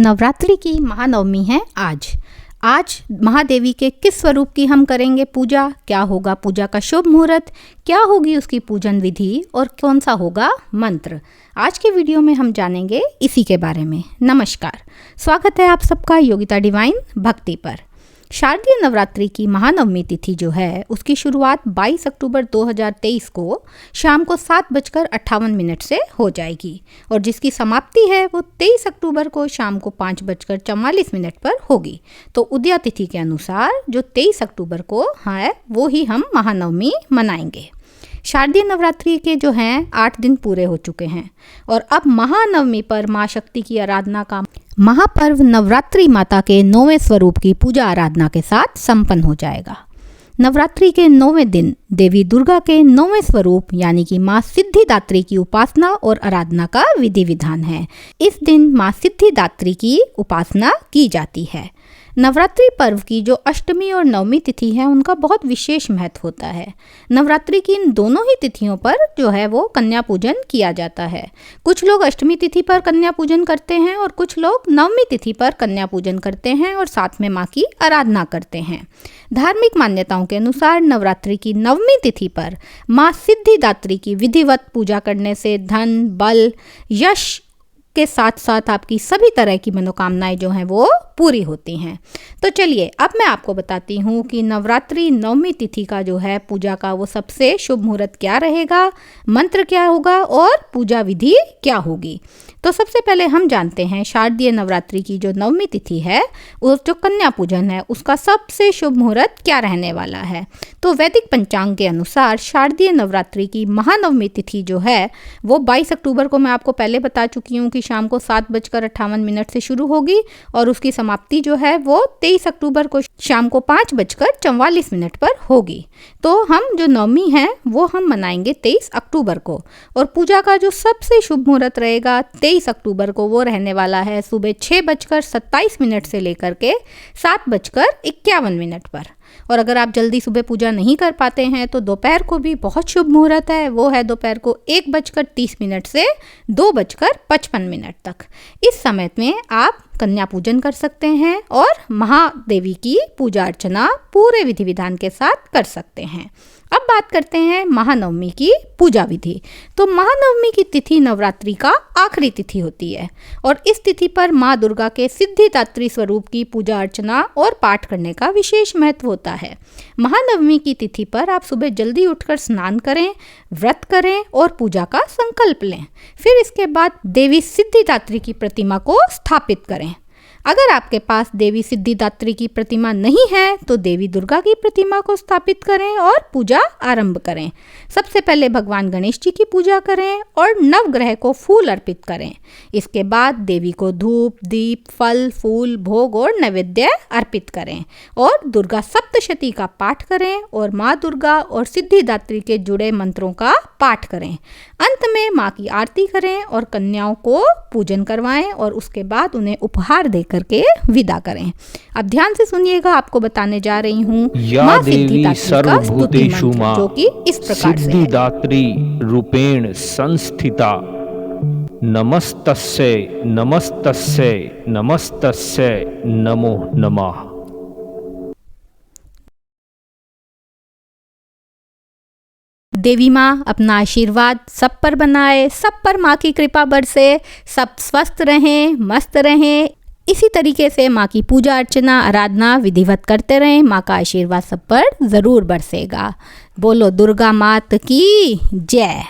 नवरात्रि की महानवमी है आज महादेवी के किस स्वरूप की हम करेंगे पूजा, क्या होगा पूजा का शुभ मुहूर्त, क्या होगी उसकी पूजन विधि और कौन सा होगा मंत्र। आज के वीडियो में हम जानेंगे इसी के बारे में। नमस्कार, स्वागत है आप सबका योगिता डिवाइन भक्ति पर। शारदीय नवरात्रि की महानवमी तिथि जो है उसकी शुरुआत 22 अक्टूबर 2023 को शाम को 7:58 से हो जाएगी और जिसकी समाप्ति है वो 23 अक्टूबर को शाम को 5:44 पर होगी। तो उदया तिथि के अनुसार जो 23 अक्टूबर को है वो ही हम महानवमी मनाएंगे। शारदीय नवरात्रि के जो हैं 8 दिन पूरे हो चुके हैं और अब महानवमी पर माँ शक्ति की आराधना का महापर्व नवरात्रि माता के 9वें स्वरूप की पूजा आराधना के साथ संपन्न हो जाएगा। नवरात्रि के 9वें दिन देवी दुर्गा के 9वें स्वरूप यानी कि माँ सिद्धिदात्री की उपासना और आराधना का विधि विधान है। इस दिन माँ सिद्धिदात्री की उपासना की जाती है। नवरात्रि पर्व की जो अष्टमी और नवमी तिथि है उनका बहुत विशेष महत्व होता है। नवरात्रि की इन दोनों ही तिथियों पर जो है वो कन्या पूजन किया जाता है। कुछ लोग अष्टमी तिथि पर कन्या पूजन करते हैं और कुछ लोग नवमी तिथि पर कन्या पूजन करते हैं और साथ में माँ की आराधना करते हैं। धार्मिक मान्यताओं के अनुसार नवरात्रि की नवमी तिथि पर माँ सिद्धिदात्री की विधिवत पूजा करने से धन, बल, यश के साथ साथ आपकी सभी तरह की मनोकामनाएं जो हैं वो पूरी होती हैं। तो चलिए अब मैं आपको बताती हूँ कि नवरात्रि नवमी तिथि का जो है पूजा का वो सबसे शुभ मुहूर्त क्या रहेगा, मंत्र क्या होगा और पूजा विधि क्या होगी। तो सबसे पहले हम जानते हैं शारदीय नवरात्रि की जो नवमी तिथि है वो जो कन्या पूजन है उसका सबसे शुभ मुहूर्त क्या रहने वाला है। तो वैदिक पंचांग के अनुसार शारदीय नवरात्रि की महानवमी तिथि जो है वो 22 अक्टूबर को मैं आपको पहले बता चुकी हूँ कि शाम को 7:58 से शुरू होगी और उसकी समाप्ति जो है वो 23 अक्टूबर को शाम को 5:44 पर होगी। तो हम जो नवमी है वो हम मनाएंगे 23 अक्टूबर को और पूजा का जो सबसे शुभ मुहूर्त रहेगा 23 अक्टूबर को वो रहने वाला है सुबह 6:27 से लेकर के 7:51 पर। और अगर आप जल्दी सुबह पूजा नहीं कर पाते हैं तो दोपहर को भी बहुत शुभ मुहूर्त है, वो है दोपहर को 1:30 से 2:55 तक। इस समय में आप कन्या पूजन कर सकते हैं और महादेवी की पूजा अर्चना पूरे विधि विधान के साथ कर सकते हैं। अब बात करते हैं महानवमी की पूजा विधि। तो महानवमी की तिथि नवरात्रि का आखिरी तिथि होती है और इस तिथि पर माँ दुर्गा के सिद्धिदात्री स्वरूप की पूजा अर्चना और पाठ करने का विशेष महत्व होता है। महानवमी की तिथि पर आप सुबह जल्दी उठकर स्नान करें, व्रत करें और पूजा का संकल्प लें। फिर इसके बाद देवी सिद्धिदात्री की प्रतिमा को स्थापित करें। अगर आपके पास देवी सिद्धिदात्री की प्रतिमा नहीं है तो देवी दुर्गा की प्रतिमा को स्थापित करें और पूजा आरंभ करें। सबसे पहले भगवान गणेश जी की पूजा करें और नवग्रह को फूल अर्पित करें। इसके बाद देवी को धूप, दीप, फल, फूल, भोग और नैवेद्य अर्पित करें और दुर्गा सप्तशती का पाठ करें और माँ दुर्गा और सिद्धिदात्री के जुड़े मंत्रों का पाठ करें। अंत में माँ की आरती करें और कन्याओं को पूजन करवाएं और उसके बाद उन्हें उपहार दे करके विदा करें। अब ध्यान से सुनिएगा, आपको बताने जा रही हूँ माँ सिद्धिदात्री का स्तुति मंत्र जो कि इस प्रकार से सिद्धिदात्री रूपेण संस्थिता नमस्तस्यै नमस्तस्यै नमस्तस्यै नमो नमः। देवी माँ अपना आशीर्वाद सब पर बनाए, सब पर माँ की कृपा बरसे, सब स्वस्थ रहें, मस्त रहें। इसी तरीके से माँ की पूजा अर्चना आराधना विधिवत करते रहें। माँ का आशीर्वाद सब पर ज़रूर बरसेगा। बोलो दुर्गा मात की जय।